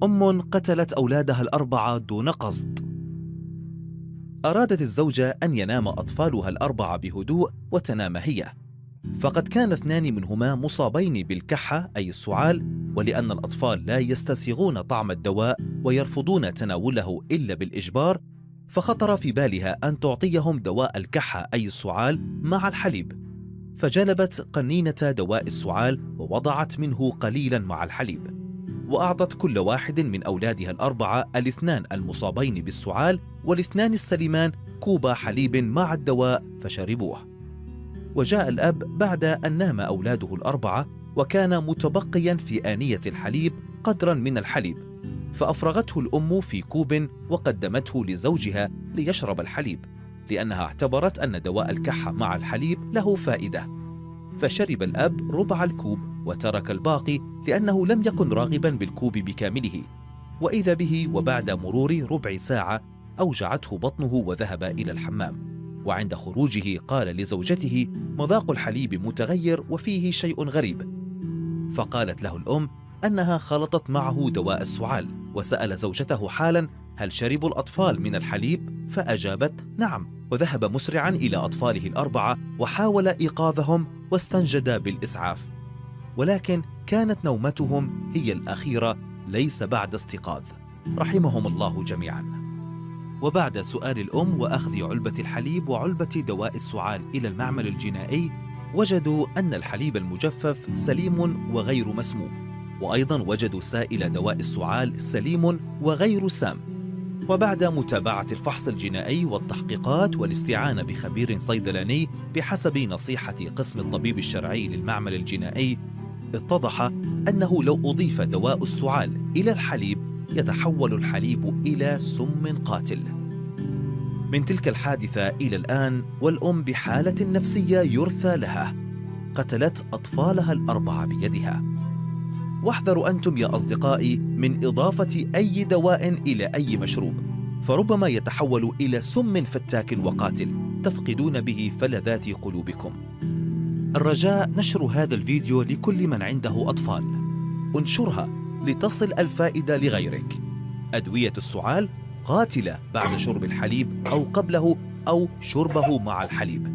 أم قتلت أولادها الأربعة دون قصد. أرادت الزوجة أن ينام أطفالها الأربعة بهدوء وتنام هي، فقد كان 2 منهما مصابين بالكحة أي السعال، ولأن الأطفال لا يستسيغون طعم الدواء ويرفضون تناوله إلا بالإجبار، فخطر في بالها أن تعطيهم دواء الكحة أي السعال مع الحليب، فجلبت قنينة دواء السعال ووضعت منه قليلا مع الحليب، وأعطت كل واحد من أولادها الأربعة 2 المصابين بالسعال وال2 السليمان كوب حليب مع الدواء فشربوه. وجاء الأب بعد أن نام أولاده الأربعة وكان متبقيا في آنية الحليب قدرا من الحليب، فأفرغته الأم في كوب وقدمته لزوجها ليشرب الحليب، لأنها اعتبرت أن دواء الكحة مع الحليب له فائدة، فشرب الأب ربع الكوب وترك الباقي لأنه لم يكن راغبا بالكوب بكامله، وإذا به وبعد مرور ربع ساعة أوجعته بطنه وذهب إلى الحمام، وعند خروجه قال لزوجته: مذاق الحليب متغير وفيه شيء غريب، فقالت له الأم أنها خلطت معه دواء السعال، وسأل زوجته حالا: هل شربوا الأطفال من الحليب؟ فأجابت: نعم، وذهب مسرعا إلى أطفاله الأربعة وحاول إيقاظهم واستنجد بالإسعاف، ولكن كانت نومتهم هي الأخيرة ليس بعد استيقاظ، رحمهم الله جميعا. وبعد سؤال الأم وأخذ علبة الحليب وعلبة دواء السعال إلى المعمل الجنائي، وجدوا أن الحليب المجفف سليم وغير مسموم، وأيضا وجدوا سائل دواء السعال سليم وغير سام. وبعد متابعة الفحص الجنائي والتحقيقات والاستعانة بخبير صيدلاني بحسب نصيحة قسم الطبيب الشرعي للمعمل الجنائي، اتضح أنه لو أضيف دواء السعال إلى الحليب يتحول الحليب إلى سم قاتل. من تلك الحادثة إلى الآن والأم بحالة نفسية يرثى لها، قتلت أطفالها الأربعة بيدها. واحذروا أنتم يا أصدقائي من إضافة أي دواء إلى أي مشروب، فربما يتحول إلى سم فتاك وقاتل تفقدون به فلذات قلوبكم. الرجاء نشر هذا الفيديو لكل من عنده أطفال، انشرها لتصل الفائدة لغيرك. أدوية السعال قاتلة بعد شرب الحليب أو قبله أو شربه مع الحليب.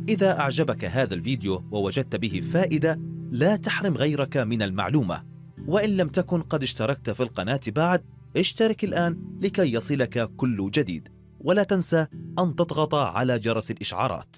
إذا أعجبك هذا الفيديو ووجدت به فائدة، لا تحرم غيرك من المعلومة، وإن لم تكن قد اشتركت في القناة بعد، اشترك الآن لكي يصلك كل جديد، ولا تنسى أن تضغط على جرس الإشعارات.